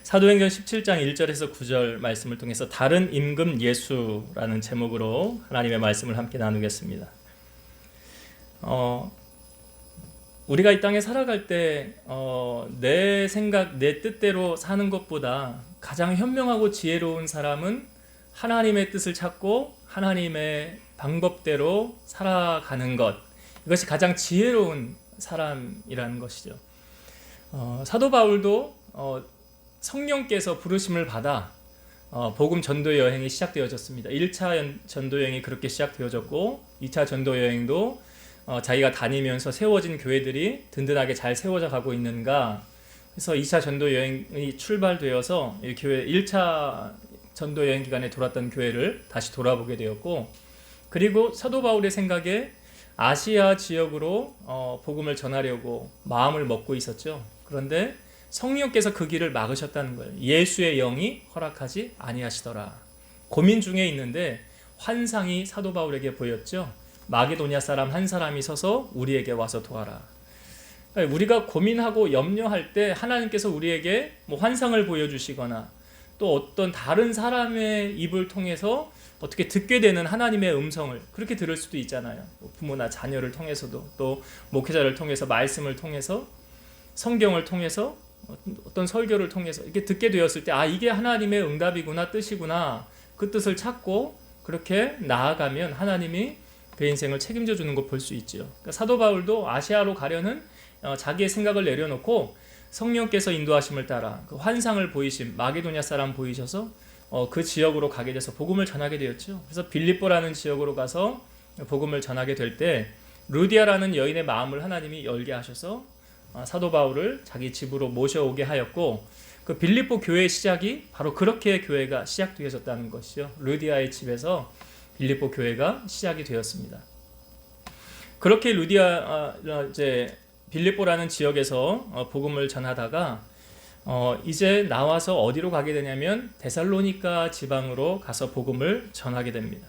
사도행전 17장 1절에서 9절 말씀을 통해서 다른 임금 예수라는 제목으로 하나님의 말씀을 함께 나누겠습니다. 우리가 이 땅에 살아갈 때 내 생각, 내 뜻대로 사는 것보다 가장 현명하고 지혜로운 사람은 하나님의 뜻을 찾고 하나님의 방법대로 살아가는 것, 이것이 가장 지혜로운 사람이라는 것이죠. 사도 바울도 성령께서 부르심을 받아 복음 전도 여행이 시작되어졌습니다. 1차 전도 여행이 그렇게 시작되어졌고 2차 전도 여행도 자기가 다니면서 세워진 교회들이 든든하게 잘 세워져 가고 있는가, 그래서 2차 전도 여행이 출발되어서 이 교회 1차 전도 여행 기간에 돌았던 교회를 다시 돌아보게 되었고, 그리고 사도 바울의 생각에 아시아 지역으로 복음을 전하려고 마음을 먹고 있었죠. 그런데 성령께서 그 길을 막으셨다는 거예요. 예수의 영이 허락하지 아니하시더라. 고민 중에 있는데 환상이 사도 바울에게 보였죠. 마게도냐 사람 한 사람이 서서 우리에게 와서 도와라. 그러니까 우리가 고민하고 염려할 때 하나님께서 우리에게 환상을 보여주시거나 또 어떤 다른 사람의 입을 통해서 어떻게 듣게 되는 하나님의 음성을 그렇게 들을 수도 있잖아요. 부모나 자녀를 통해서도, 또 목회자를 통해서, 말씀을 통해서, 성경을 통해서, 어떤 설교를 통해서 이렇게 듣게 되었을 때, 이게 하나님의 응답이구나, 뜻이구나, 그 뜻을 찾고 그렇게 나아가면 하나님이 그 인생을 책임져 주는 거 볼 수 있죠. 그러니까 사도 바울도 아시아로 가려는 자기의 생각을 내려놓고 성령께서 인도하심을 따라 그 환상을 보이심, 마게도냐 사람 보이셔서 그 지역으로 가게 돼서 복음을 전하게 되었죠. 그래서 빌립보라는 지역으로 가서 복음을 전하게 될 때 루디아라는 여인의 마음을 하나님이 열게 하셔서 사도 바울을 자기 집으로 모셔오게 하였고, 그 빌립보 교회의 시작이 바로 그렇게 교회가 시작되어졌다는 것이죠. 루디아의 집에서 빌립보 교회가 시작이 되었습니다. 그렇게 빌립보라는 지역에서 복음을 전하다가 이제 나와서 어디로 가게 되냐면 데살로니가 지방으로 가서 복음을 전하게 됩니다.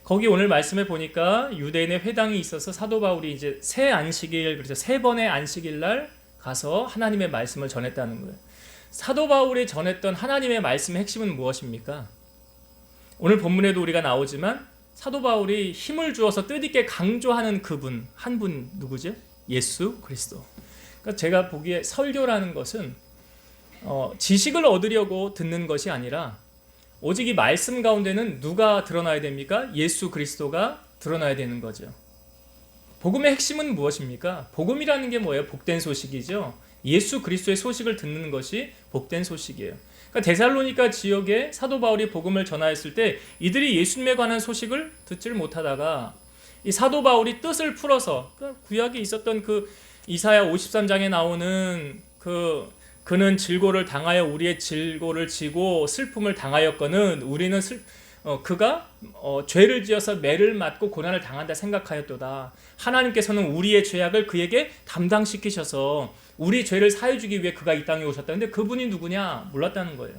거기 오늘 말씀에 보니까 유대인의 회당이 있어서 사도 바울이 이제 새 안식일, 그래서 세 번의 안식일 날 가서 하나님의 말씀을 전했다는 거예요. 사도 바울이 전했던 하나님의 말씀의 핵심은 무엇입니까? 오늘 본문에도 우리가 나오지만 사도 바울이 힘을 주어서 뜻있게 강조하는 그분, 한 분 누구죠? 예수 그리스도. 그러니까 제가 보기에 설교라는 것은 지식을 얻으려고 듣는 것이 아니라 오직 이 말씀 가운데는 누가 드러나야 됩니까? 예수 그리스도가 드러나야 되는 거죠. 복음의 핵심은 무엇입니까? 복음이라는 게 뭐예요? 복된 소식이죠. 예수 그리스도의 소식을 듣는 것이 복된 소식이에요. 그러니까 데살로니가 지역에 사도 바울이 복음을 전하였을 때 이들이 예수님에 관한 소식을 듣질 못하다가 이 사도 바울이 뜻을 풀어서 구약에 있었던 그 이사야 53장에 나오는 그는 질고를 당하여 우리의 질고를 지고 슬픔을 당하였거늘 우리는 그가 죄를 지어서 매를 맞고 고난을 당한다 생각하였도다. 하나님께서는 우리의 죄악을 그에게 담당시키셔서 우리 죄를 사해주기 위해 그가 이 땅에 오셨다. 근데 그분이 누구냐? 몰랐다는 거예요.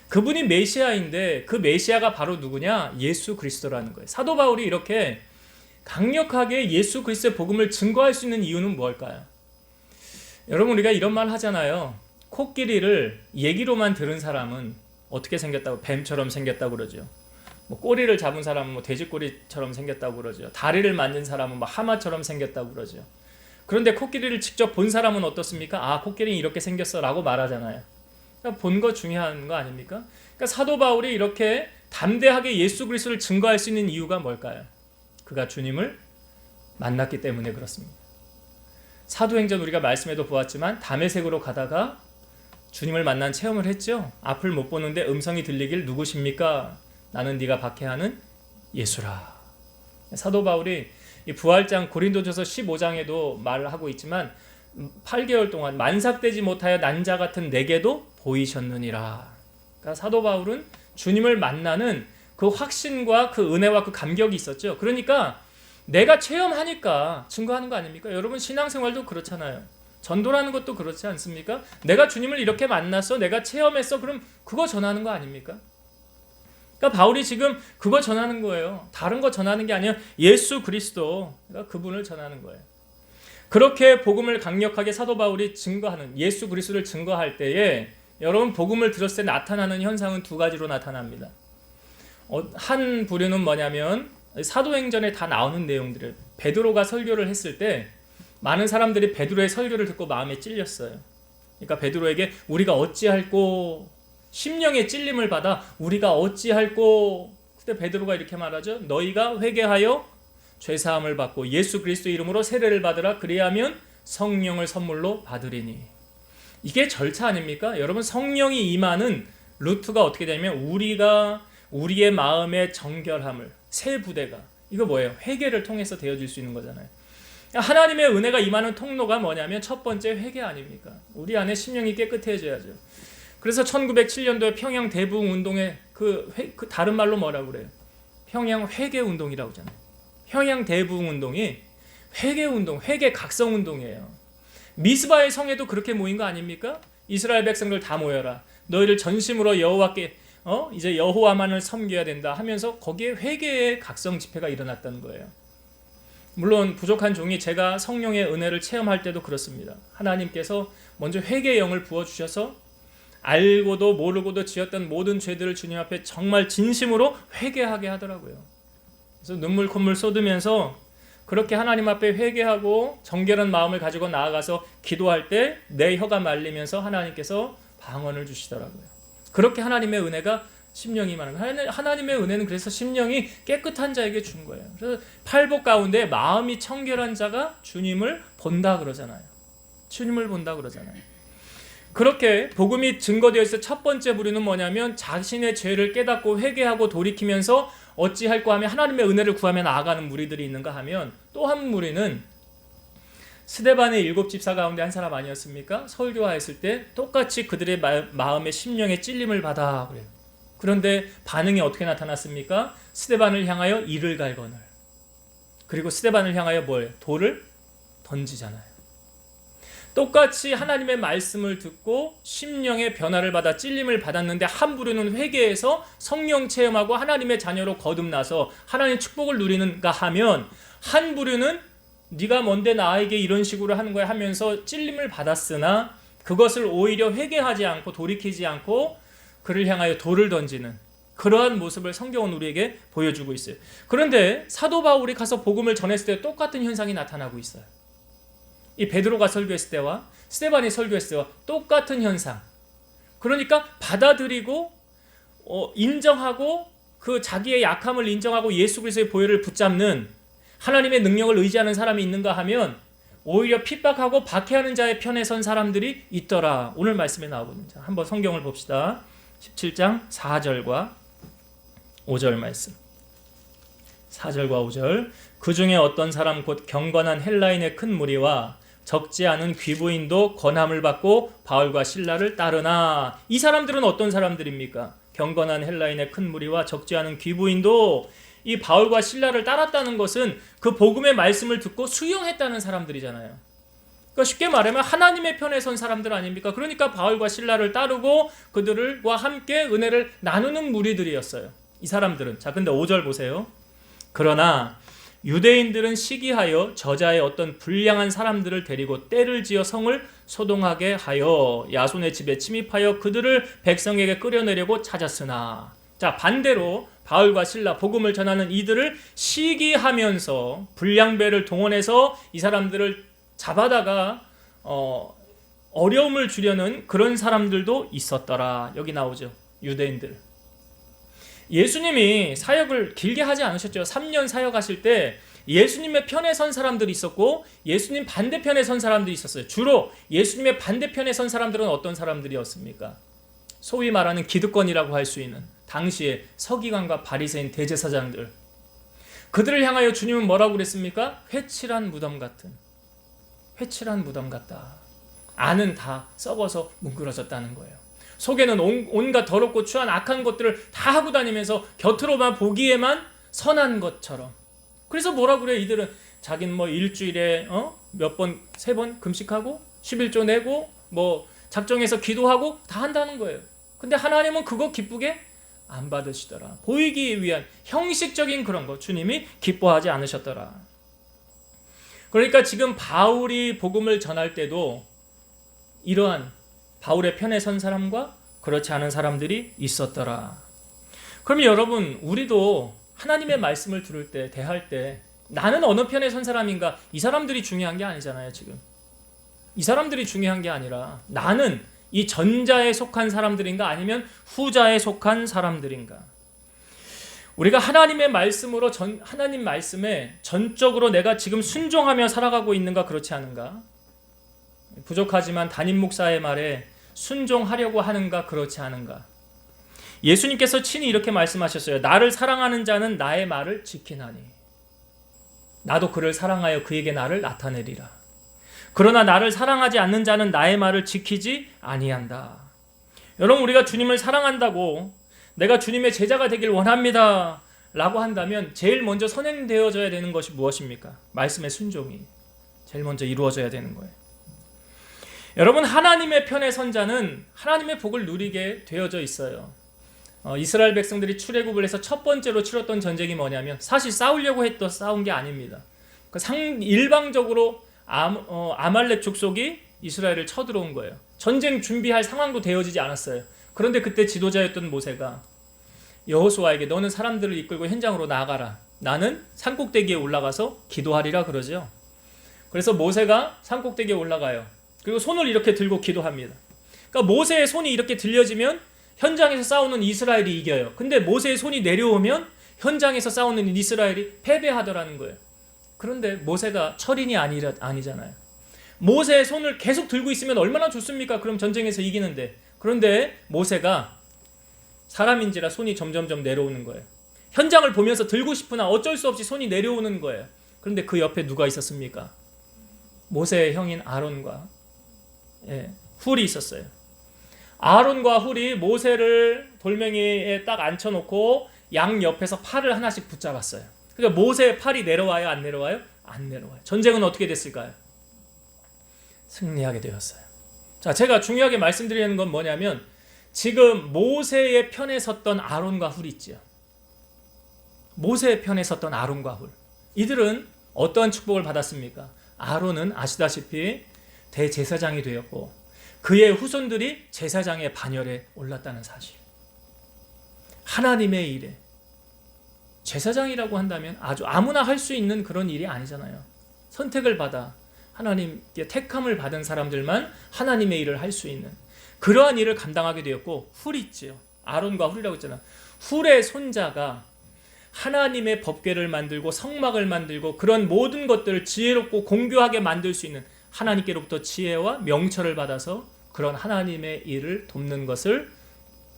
그분이 메시아인데 그 메시아가 바로 누구냐? 예수 그리스도라는 거예요. 사도 바울이 이렇게 강력하게 예수 그리스도의 복음을 증거할 수 있는 이유는 무엇일까요? 여러분, 우리가 이런 말 하잖아요. 코끼리를 얘기로만 들은 사람은 어떻게 생겼다고? 뱀처럼 생겼다고 그러죠. 꼬리를 잡은 사람은 돼지꼬리처럼 생겼다고 그러죠. 다리를 만진 사람은 하마처럼 생겼다고 그러죠. 그런데 코끼리를 직접 본 사람은 어떻습니까? 코끼리는 이렇게 생겼어 라고 말하잖아요. 그러니까 본 거 중요한 거 아닙니까? 그러니까 사도 바울이 이렇게 담대하게 예수 그리스도를 증거할 수 있는 이유가 뭘까요? 그가 주님을 만났기 때문에 그렇습니다. 사도행전 우리가 말씀에도 보았지만 다메섹으로 가다가 주님을 만난 체험을 했죠. 앞을 못 보는데 음성이 들리길 누구십니까? 나는 네가 박해하는 예수라. 사도 바울이 이 부활장 고린도전서 15장에도 말을 하고 있지만 8개월 동안 만삭되지 못하여 난 자 같은 내게도 보이셨느니라. 그러니까 사도 바울은 주님을 만나는 그 확신과 그 은혜와 그 감격이 있었죠. 그러니까 내가 체험하니까 증거하는 거 아닙니까? 여러분, 신앙생활도 그렇잖아요. 전도라는 것도 그렇지 않습니까? 내가 주님을 이렇게 만났어, 내가 체험했어, 그럼 그거 전하는 거 아닙니까? 그러니까 바울이 지금 그거 전하는 거예요. 다른 거 전하는 게 아니라 예수 그리스도, 그러니까 그분을 전하는 거예요. 그렇게 복음을 강력하게 사도 바울이 증거하는, 예수 그리스도를 증거할 때에 여러분 복음을 들었을 때 나타나는 현상은 두 가지로 나타납니다. 한 부류는 뭐냐면 사도행전에 다 나오는 내용들을 베드로가 설교를 했을 때 많은 사람들이 베드로의 설교를 듣고 마음에 찔렸어요. 그러니까 베드로에게 우리가 어찌할꼬 심령의 찔림을 받아 우리가 어찌할꼬 그때 베드로가 이렇게 말하죠. 너희가 회개하여 죄사함을 받고 예수 그리스도 이름으로 세례를 받으라. 그리하면 성령을 선물로 받으리니. 이게 절차 아닙니까? 여러분 성령이 임하는 루트가 어떻게 되냐면 우리가 우리의 마음의 정결함을 새 부대가 이거 뭐예요? 회개를 통해서 되어질 수 있는 거잖아요. 하나님의 은혜가 임하는 통로가 뭐냐면 첫 번째 회개 아닙니까? 우리 안에 심령이 깨끗해져야죠. 그래서 1907년도에 평양 대부흥 운동에 그 다른 말로 뭐라고 그래요? 평양 회개 운동이라고 하잖아요. 평양 대부흥 운동이 회개 운동, 회개 각성 운동이에요. 미스바의 성에도 그렇게 모인 거 아닙니까? 이스라엘 백성들 다 모여라. 너희를 전심으로 여호와께 이제 여호와만을 섬겨야 된다 하면서 거기에 회개의 각성 집회가 일어났다는 거예요. 물론 부족한 종이 제가 성령의 은혜를 체험할 때도 그렇습니다. 하나님께서 먼저 회개의 영을 부어주셔서 알고도 모르고도 지었던 모든 죄들을 주님 앞에 정말 진심으로 회개하게 하더라고요. 그래서 눈물 콧물 쏟으면서 그렇게 하나님 앞에 회개하고 정결한 마음을 가지고 나아가서 기도할 때 내 혀가 말리면서 하나님께서 방언을 주시더라고요. 그렇게 하나님의 은혜가 심령이 많은 거예요. 하나님의 은혜는 그래서 심령이 깨끗한 자에게 준 거예요. 그래서 팔복 가운데 마음이 청결한 자가 주님을 본다 그러잖아요. 주님을 본다 그러잖아요. 그렇게 복음이 증거되어 있을 첫 번째 부류는 뭐냐면 자신의 죄를 깨닫고 회개하고 돌이키면서 어찌할꼬 하면 하나님의 은혜를 구하며 나아가는 무리들이 있는가 하면 또 한 무리는 스데반의 7 집사 가운데 한 사람 아니었습니까? 설교하였을 때 똑같이 그들의 마음의 심령의 찔림을 받아 그래요. 그런데 반응이 어떻게 나타났습니까? 스데반을 향하여 이를 갈거늘. 그리고 스데반을 향하여 뭘? 돌을 던지잖아요. 똑같이 하나님의 말씀을 듣고 심령의 변화를 받아 찔림을 받았는데 한 부류는 회개해서 성령 체험하고 하나님의 자녀로 거듭나서 하나님의 축복을 누리는가 하면 한 부류는 네가 뭔데 나에게 이런 식으로 하는 거야 하면서 찔림을 받았으나 그것을 오히려 회개하지 않고 돌이키지 않고 그를 향하여 돌을 던지는 그러한 모습을 성경은 우리에게 보여주고 있어요. 그런데 사도 바울이 가서 복음을 전했을 때 똑같은 현상이 나타나고 있어요. 이 베드로가 설교했을 때와 스데반이 설교했을 때와 똑같은 현상. 그러니까 받아들이고 인정하고 그 자기의 약함을 인정하고 예수 그리스도의 보혈을 붙잡는 하나님의 능력을 의지하는 사람이 있는가 하면 오히려 핍박하고 박해하는 자의 편에 선 사람들이 있더라. 오늘 말씀에 나오거든요. 한번 성경을 봅시다. 17장 4절과 5절 말씀. 4절과 5절. 그 중에 어떤 사람 곧 경건한 헬라인의 큰 무리와 적지 않은 귀부인도 권함을 받고 바울과 실라를 따르나. 이 사람들은 어떤 사람들입니까? 경건한 헬라인의 큰 무리와 적지 않은 귀부인도 이 바울과 실라를 따랐다는 것은 그 복음의 말씀을 듣고 수용했다는 사람들이잖아요. 그러니까 쉽게 말하면 하나님의 편에 선 사람들 아닙니까? 그러니까 바울과 실라를 따르고 그들과 함께 은혜를 나누는 무리들이었어요. 이 사람들은. 자, 근데 5절 보세요. 그러나 유대인들은 시기하여 저자의 어떤 불량한 사람들을 데리고 떼를 지어 성을 소동하게 하여 야손의 집에 침입하여 그들을 백성에게 끌어내려고 찾았으나. 자, 반대로 바울과 실라 복음을 전하는 이들을 시기하면서 불량배를 동원해서 이 사람들을 잡아다가 어려움을 주려는 그런 사람들도 있었더라. 여기 나오죠. 유대인들. 예수님이 사역을 길게 하지 않으셨죠. 3년 사역하실 때 예수님의 편에 선 사람들이 있었고 예수님 반대편에 선 사람들이 있었어요. 주로 예수님의 반대편에 선 사람들은 어떤 사람들이었습니까? 소위 말하는 기득권이라고 할 수 있는 당시에 서기관과 바리새인 대제사장들. 그들을 향하여 주님은 뭐라고 그랬습니까? 회칠한 무덤 같은. 회칠한 무덤 같다. 안은 다 썩어서 뭉그러졌다는 거예요. 속에는 온갖 더럽고 추한 악한 것들을 다 하고 다니면서 겉으로만 보기에만 선한 것처럼. 그래서 뭐라고 그래요? 이들은 자기는 뭐 일주일에 몇 번, 3번 금식하고 11조 내고 뭐 작정해서 기도하고 다 한다는 거예요. 근데 하나님은 그거 기쁘게 안 받으시더라. 보이기 위한 형식적인 그런 거 주님이 기뻐하지 않으셨더라. 그러니까 지금 바울이 복음을 전할 때도 이러한 바울의 편에 선 사람과 그렇지 않은 사람들이 있었더라. 그럼 여러분, 우리도 하나님의 말씀을 들을 때, 대할 때 나는 어느 편에 선 사람인가? 이 사람들이 중요한 게 아니잖아요. 지금 이 사람들이 중요한 게 아니라 나는 이 전자에 속한 사람들인가 아니면 후자에 속한 사람들인가? 우리가 하나님의 말씀으로 하나님 말씀에 전적으로 내가 지금 순종하며 살아가고 있는가, 그렇지 않은가? 부족하지만 담임 목사의 말에 순종하려고 하는가, 그렇지 않은가? 예수님께서 친히 이렇게 말씀하셨어요. 나를 사랑하는 자는 나의 말을 지키나니 나도 그를 사랑하여 그에게 나를 나타내리라. 그러나 나를 사랑하지 않는 자는 나의 말을 지키지 아니한다. 여러분, 우리가 주님을 사랑한다고 내가 주님의 제자가 되길 원합니다 라고 한다면 제일 먼저 선행되어져야 되는 것이 무엇입니까? 말씀의 순종이 제일 먼저 이루어져야 되는 거예요. 여러분, 하나님의 편에 선 자는 하나님의 복을 누리게 되어져 있어요. 이스라엘 백성들이 출애굽을 해서 첫 번째로 치렀던 전쟁이 뭐냐면 사실 싸우려고 했던 싸운 게 아닙니다. 일방적으로 아말렉 족속이 이스라엘을 쳐들어온 거예요. 전쟁 준비할 상황도 되어지지 않았어요. 그런데 그때 지도자였던 모세가 여호수아에게 너는 사람들을 이끌고 현장으로 나아가라. 나는 산꼭대기에 올라가서 기도하리라 그러죠. 그래서 모세가 산꼭대기에 올라가요. 그리고 손을 이렇게 들고 기도합니다. 그러니까 모세의 손이 이렇게 들려지면 현장에서 싸우는 이스라엘이 이겨요. 근데 모세의 손이 내려오면 현장에서 싸우는 이스라엘이 패배하더라는 거예요. 그런데 모세가 철인이 아니잖아요. 모세의 손을 계속 들고 있으면 얼마나 좋습니까? 그럼 전쟁에서 이기는데. 그런데 모세가 사람인지라 손이 점점점 내려오는 거예요. 현장을 보면서 들고 싶으나 어쩔 수 없이 손이 내려오는 거예요. 그런데 그 옆에 누가 있었습니까? 모세의 형인 아론과 훌이 있었어요. 아론과 훌이 모세를 돌멩이에 딱 앉혀놓고 양 옆에서 팔을 하나씩 붙잡았어요. 그러니까 모세의 팔이 내려와요? 안 내려와요? 안 내려와요. 전쟁은 어떻게 됐을까요? 승리하게 되었어요. 자, 제가 중요하게 말씀드리는 건 뭐냐면 지금 모세의 편에 섰던 아론과 훌이 있죠. 모세의 편에 섰던 아론과 훌. 이들은 어떠한 축복을 받았습니까? 아론은 아시다시피 대제사장이 되었고 그의 후손들이 제사장의 반열에 올랐다는 사실. 하나님의 일에 제사장이라고 한다면 아주 아무나 할 수 있는 그런 일이 아니잖아요. 선택을 받아 하나님께 택함을 받은 사람들만 하나님의 일을 할 수 있는 그러한 일을 감당하게 되었고, 훌 있지요. 아론과 훌이라고 했잖아. 훌의 손자가 하나님의 법궤를 만들고 성막을 만들고 그런 모든 것들을 지혜롭고 공교하게 만들 수 있는 하나님께로부터 지혜와 명철을 받아서 그런 하나님의 일을 돕는 것을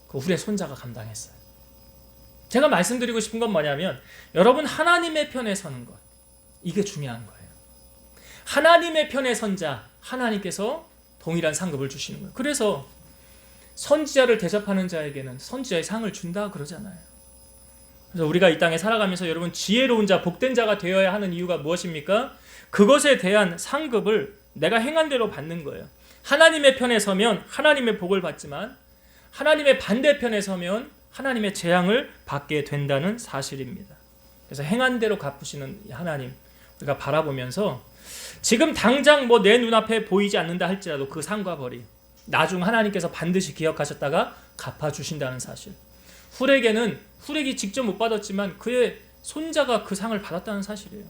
그 훌의 손자가 감당했어요. 제가 말씀드리고 싶은 건 뭐냐면 여러분, 하나님의 편에 서는 것, 이게 중요한 거예요. 하나님의 편에 선 자, 하나님께서 동일한 상급을 주시는 거예요. 그래서 선지자를 대접하는 자에게는 선지자의 상을 준다 그러잖아요. 그래서 우리가 이 땅에 살아가면서 여러분, 지혜로운 자, 복된 자가 되어야 하는 이유가 무엇입니까? 그것에 대한 상급을 내가 행한 대로 받는 거예요. 하나님의 편에 서면 하나님의 복을 받지만 하나님의 반대편에 서면 하나님의 재앙을 받게 된다는 사실입니다. 그래서 행한 대로 갚으시는 하나님, 우리가 바라보면서 지금 당장 뭐 내 눈앞에 보이지 않는다 할지라도 그 상과 벌이 나중 하나님께서 반드시 기억하셨다가 갚아주신다는 사실. 훌에게 직접 못 받았지만 그의 손자가 그 상을 받았다는 사실이에요.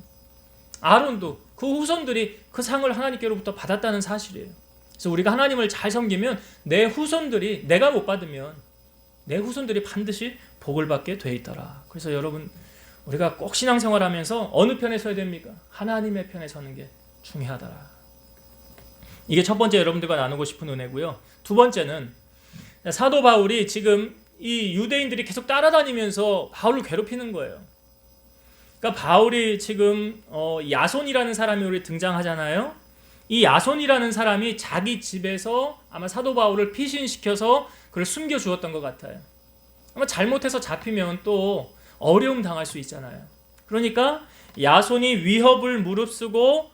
아론도 그 후손들이 그 상을 하나님께로부터 받았다는 사실이에요. 그래서 우리가 하나님을 잘 섬기면 내 후손들이, 내가 못 받으면 내 후손들이 반드시 복을 받게 돼 있더라. 그래서 여러분, 우리가 꼭 신앙생활하면서 어느 편에 서야 됩니까? 하나님의 편에 서는 게 중요하더라. 이게 첫 번째 여러분들과 나누고 싶은 은혜고요. 두 번째는 사도 바울이 지금 이 유대인들이 계속 따라다니면서 바울을 괴롭히는 거예요. 그러니까 바울이 지금 야손이라는 사람이 우리 등장하잖아요. 이 야손이라는 사람이 자기 집에서 아마 사도 바울을 피신시켜서 그를 숨겨 주었던 것 같아요. 아마 잘못해서 잡히면 또 어려움 당할 수 있잖아요. 그러니까 야손이 위협을 무릅쓰고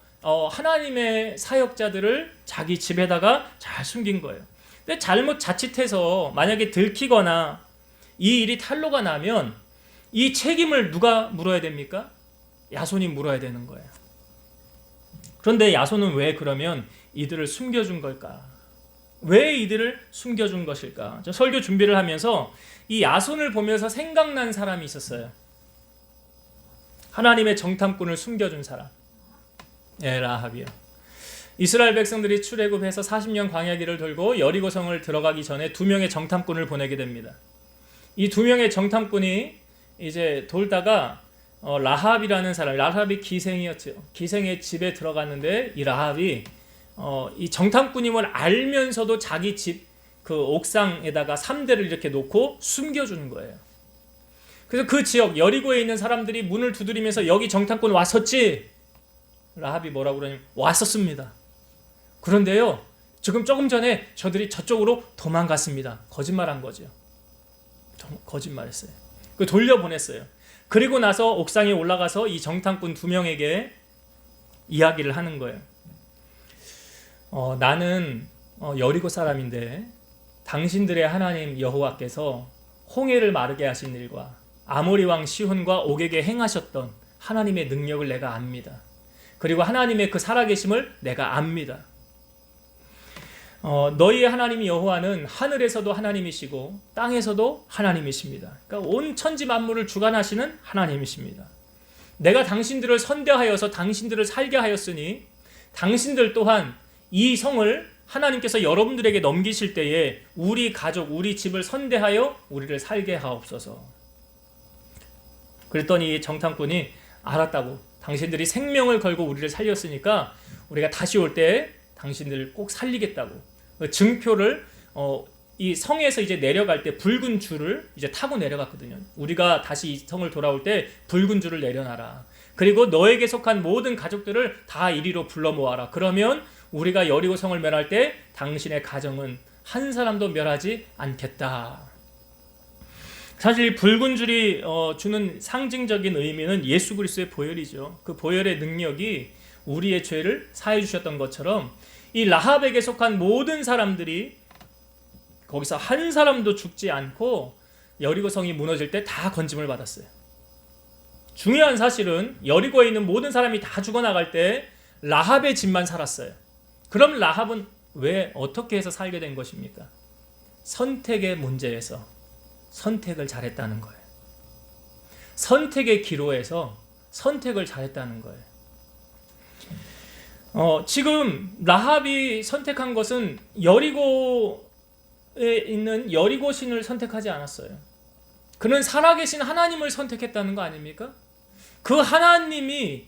하나님의 사역자들을 자기 집에다가 잘 숨긴 거예요. 근데 자칫해서 만약에 들키거나 이 일이 탄로가 나면 이 책임을 누가 물어야 됩니까? 야손이 물어야 되는 거예요. 그런데 야손은 왜 그러면 이들을 숨겨준 걸까? 왜 이들을 숨겨준 것일까? 저 설교 준비를 하면서 이 야손을 보면서 생각난 사람이 있었어요. 하나님의 정탐꾼을 숨겨준 사람. 라합이요. 이스라엘 백성들이 출애굽해서 40년 광야길을 돌고 여리고성을 들어가기 전에 2명의 정탐꾼을 보내게 됩니다. 이 2명의 정탐꾼이 이제 돌다가 라합이라는 사람, 라합이 기생이었죠. 기생의 집에 들어갔는데 이 라합이 이 정탐꾼임을 알면서도 자기 집 그 옥상에다가 3대를 이렇게 놓고 숨겨주는 거예요. 그래서 그 지역 여리고에 있는 사람들이 문을 두드리면서 여기 정탐꾼 왔었지? 라합이 뭐라고 그러냐면 왔었습니다. 그런데요, 지금 조금 전에 저들이 저쪽으로 도망갔습니다. 거짓말한 거죠. 거짓말했어요. 그 돌려보냈어요. 그리고 나서 옥상에 올라가서 이 정탐꾼 2명에게 이야기를 하는 거예요. 나는 여리고 사람인데 당신들의 하나님 여호와께서 홍해를 마르게 하신 일과 아모리 왕 시혼과 옥에게 행하셨던 하나님의 능력을 내가 압니다. 그리고 하나님의 그 살아계심을 내가 압니다. 너희의 하나님 여호와는 하늘에서도 하나님이시고 땅에서도 하나님이십니다. 그러니까 온 천지 만물을 주관하시는 하나님이십니다. 내가 당신들을 선대하여서 당신들을 살게 하였으니 당신들 또한 이 성을 하나님께서 여러분들에게 넘기실 때에 우리 가족, 우리 집을 선대하여 우리를 살게 하옵소서. 그랬더니 정탐꾼이 알았다고. 당신들이 생명을 걸고 우리를 살렸으니까 우리가 다시 올 때 당신들을 꼭 살리겠다고. 증표를 이 성에서 이제 내려갈 때 붉은 줄을 이제 타고 내려갔거든요. 우리가 다시 이 성을 돌아올 때 붉은 줄을 내려놔라. 그리고 너에게 속한 모든 가족들을 다 이리로 불러 모아라. 그러면 우리가 여리고 성을 멸할 때 당신의 가정은 한 사람도 멸하지 않겠다. 사실 붉은 줄이 주는 상징적인 의미는 예수 그리스도의 보혈이죠. 그 보혈의 능력이 우리의 죄를 사해 주셨던 것처럼 이 라합에게 속한 모든 사람들이 거기서 한 사람도 죽지 않고 여리고 성이 무너질 때 다 건짐을 받았어요. 중요한 사실은 여리고에 있는 모든 사람이 다 죽어나갈 때 라합의 집만 살았어요. 그럼 라합은 왜 어떻게 해서 살게 된 것입니까? 선택의 문제에서 선택을 잘했다는 거예요. 선택의 기로에서 선택을 잘했다는 거예요. 지금 라합이 선택한 것은 여리고에 있는 여리고 신을 선택하지 않았어요. 그는 살아계신 하나님을 선택했다는 거 아닙니까? 그 하나님이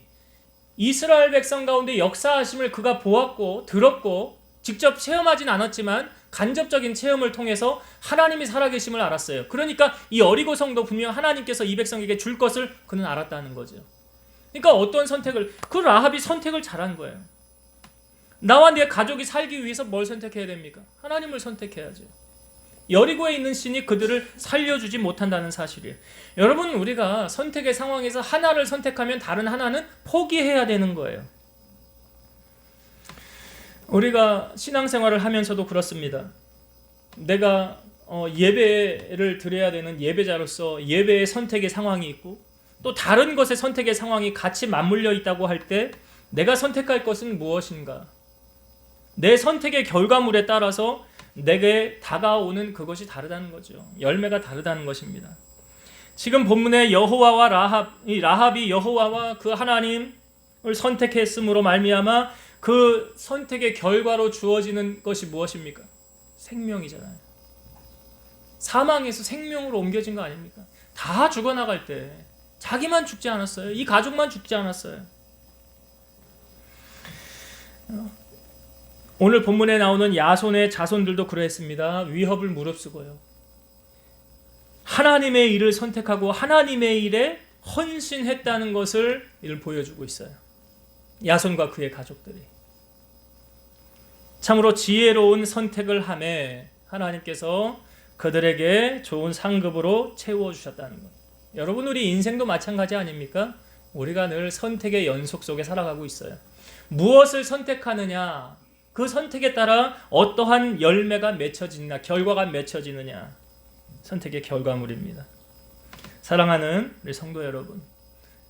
이스라엘 백성 가운데 역사하심을 그가 보았고 들었고 직접 체험하진 않았지만 간접적인 체험을 통해서 하나님이 살아계심을 알았어요. 그러니까 이 여리고 성도 분명 하나님께서 이 백성에게 줄 것을 그는 알았다는 거죠. 그러니까 어떤 선택을, 그 라합이 선택을 잘한 거예요. 나와 내 가족이 살기 위해서 뭘 선택해야 됩니까? 하나님을 선택해야죠. 여리고에 있는 신이 그들을 살려주지 못한다는 사실이에요. 여러분, 우리가 선택의 상황에서 하나를 선택하면 다른 하나는 포기해야 되는 거예요. 우리가 신앙생활을 하면서도 그렇습니다. 내가 예배를 드려야 되는 예배자로서 예배의 선택의 상황이 있고 또 다른 것의 선택의 상황이 같이 맞물려 있다고 할 때 내가 선택할 것은 무엇인가? 내 선택의 결과물에 따라서 내게 다가오는 그것이 다르다는 거죠. 열매가 다르다는 것입니다. 지금 본문의 여호와와 라합이 여호와와 그 하나님을 선택했으므로 말미암아 그 선택의 결과로 주어지는 것이 무엇입니까? 생명이잖아요. 사망에서 생명으로 옮겨진 거 아닙니까? 다 죽어나갈 때 자기만 죽지 않았어요. 이 가족만 죽지 않았어요. 오늘 본문에 나오는 야손의 자손들도 그러했습니다. 위협을 무릅쓰고요. 하나님의 일을 선택하고 하나님의 일에 헌신했다는 것을 이를 보여주고 있어요. 야손과 그의 가족들이. 참으로 지혜로운 선택을 하매 하나님께서 그들에게 좋은 상급으로 채워주셨다는 것. 여러분, 우리 인생도 마찬가지 아닙니까? 우리가 늘 선택의 연속 속에 살아가고 있어요. 무엇을 선택하느냐, 그 선택에 따라 어떠한 열매가 맺혀지느냐, 결과가 맺혀지느냐, 선택의 결과물입니다. 사랑하는 우리 성도 여러분,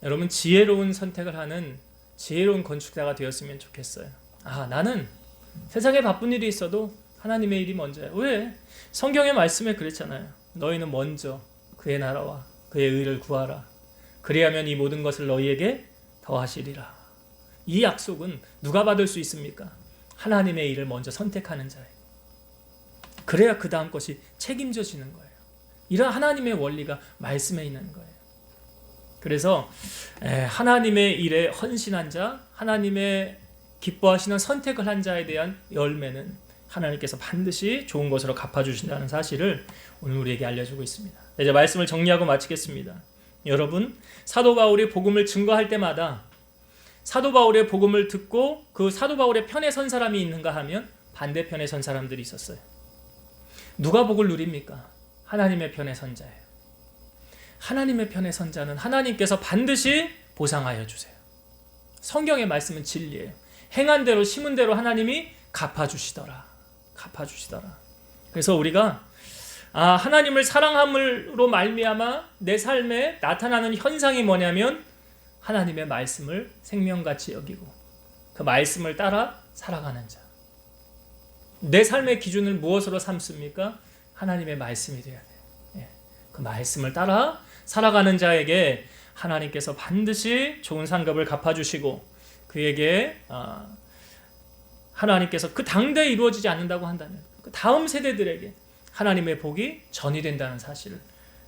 여러분 지혜로운 선택을 하는 지혜로운 건축자가 되었으면 좋겠어요. 나는 세상에 바쁜 일이 있어도 하나님의 일이 먼저야. 왜? 성경의 말씀에 그랬잖아요. 너희는 먼저 그의 나라와 그의 의를 구하라. 그리하면 이 모든 것을 너희에게 더하시리라. 이 약속은 누가 받을 수 있습니까? 하나님의 일을 먼저 선택하는 자예요. 그래야 그 다음 것이 책임져지는 거예요. 이런 하나님의 원리가 말씀에 있는 거예요. 그래서 하나님의 일에 헌신한 자, 하나님의 기뻐하시는 선택을 한 자에 대한 열매는 하나님께서 반드시 좋은 것으로 갚아주신다는 사실을 오늘 우리에게 알려주고 있습니다. 이제 말씀을 정리하고 마치겠습니다. 여러분, 사도 바울이 복음을 증거할 때마다 사도 바울의 복음을 듣고 그 사도 바울의 편에 선 사람이 있는가 하면 반대편에 선 사람들이 있었어요. 누가 복을 누립니까? 하나님의 편에 선 자예요. 하나님의 편에 선 자는 하나님께서 반드시 보상하여 주세요. 성경의 말씀은 진리예요. 행한 대로 심은 대로 하나님이 갚아주시더라. 그래서 우리가 하나님을 사랑함으로 말미암아 내 삶에 나타나는 현상이 뭐냐면 하나님의 말씀을 생명같이 여기고 그 말씀을 따라 살아가는 자. 내 삶의 기준을 무엇으로 삼습니까? 하나님의 말씀이 되어야 돼요. 그 말씀을 따라 살아가는 자에게 하나님께서 반드시 좋은 상급을 갚아주시고 그에게 하나님께서 그 당대에 이루어지지 않는다고 한다면 그 다음 세대들에게 하나님의 복이 전이된다는 사실을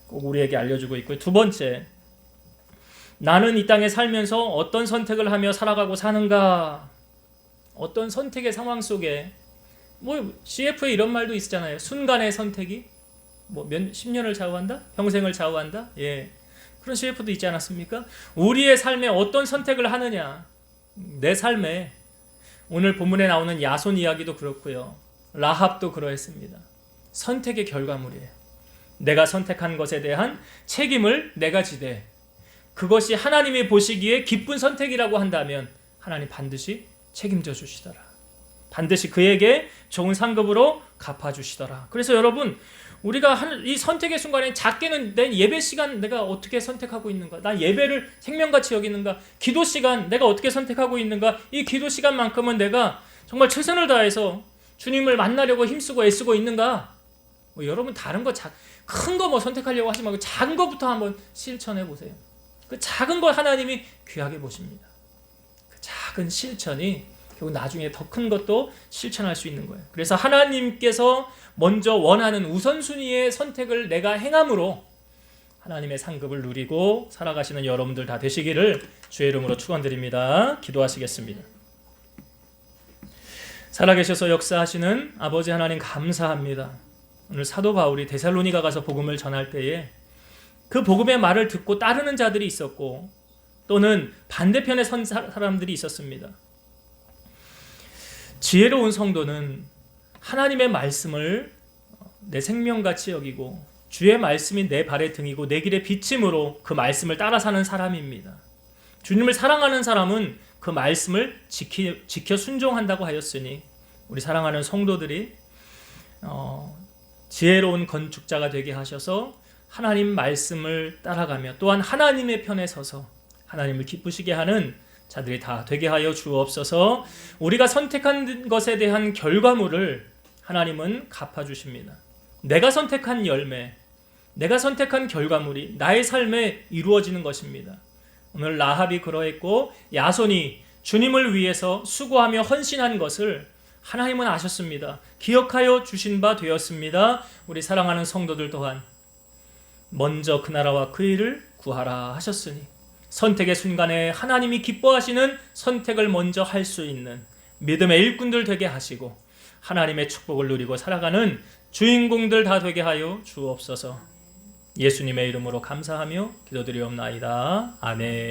꼭 우리에게 알려주고 있고요. 두 번째, 나는 이 땅에 살면서 어떤 선택을 하며 살아가고 사는가? 어떤 선택의 상황 속에 CF에 이런 말도 있잖아요. 순간의 선택이 10년을 좌우한다? 평생을 좌우한다? 그런 CF도 있지 않았습니까? 우리의 삶에 어떤 선택을 하느냐? 내 삶에 오늘 본문에 나오는 야손 이야기도 그렇고요. 라합도 그러했습니다. 선택의 결과물이에요. 내가 선택한 것에 대한 책임을 내가 지되 그것이 하나님이 보시기에 기쁜 선택이라고 한다면 하나님 반드시 책임져 주시더라. 반드시 그에게 좋은 상급으로 갚아주시더라. 그래서 여러분, 우리가 이 선택의 순간에 작게는 내 예배 시간 내가 어떻게 선택하고 있는가? 나 예배를 생명같이 여기는가? 기도 시간 내가 어떻게 선택하고 있는가? 이 기도 시간만큼은 내가 정말 최선을 다해서 주님을 만나려고 힘쓰고 애쓰고 있는가? 여러분 다른 거 큰 거 선택하려고 하지 말고 작은 것부터 한번 실천해 보세요. 그 작은 걸 하나님이 귀하게 보십니다. 그 작은 실천이 결국 나중에 더 큰 것도 실천할 수 있는 거예요. 그래서 하나님께서 먼저 원하는 우선순위의 선택을 내가 행함으로 하나님의 상급을 누리고 살아가시는 여러분들 다 되시기를 주의 이름으로 축원드립니다. 기도하시겠습니다. 살아계셔서 역사하시는 아버지 하나님 감사합니다. 오늘 사도 바울이 데살로니가 가서 복음을 전할 때에 그 복음의 말을 듣고 따르는 자들이 있었고 또는 반대편에 선 사람들이 있었습니다. 지혜로운 성도는 하나님의 말씀을 내 생명같이 여기고 주의 말씀이 내 발의 등이고 내 길의 비침으로 그 말씀을 따라 사는 사람입니다. 주님을 사랑하는 사람은 그 말씀을 지켜 순종한다고 하였으니 우리 사랑하는 성도들이 지혜로운 건축자가 되게 하셔서 하나님 말씀을 따라가며 또한 하나님의 편에 서서 하나님을 기쁘시게 하는 자들이 다 되게 하여 주옵소서. 우리가 선택한 것에 대한 결과물을 하나님은 갚아주십니다. 내가 선택한 열매, 내가 선택한 결과물이 나의 삶에 이루어지는 것입니다. 오늘 라합이 그러했고 야손이 주님을 위해서 수고하며 헌신한 것을 하나님은 아셨습니다. 기억하여 주신 바 되었습니다. 우리 사랑하는 성도들 또한 먼저 그 나라와 그 일을 구하라 하셨으니 선택의 순간에 하나님이 기뻐하시는 선택을 먼저 할 수 있는 믿음의 일꾼들 되게 하시고 하나님의 축복을 누리고 살아가는 주인공들 다 되게 하여 주옵소서. 예수님의 이름으로 감사하며 기도드리옵나이다. 아멘.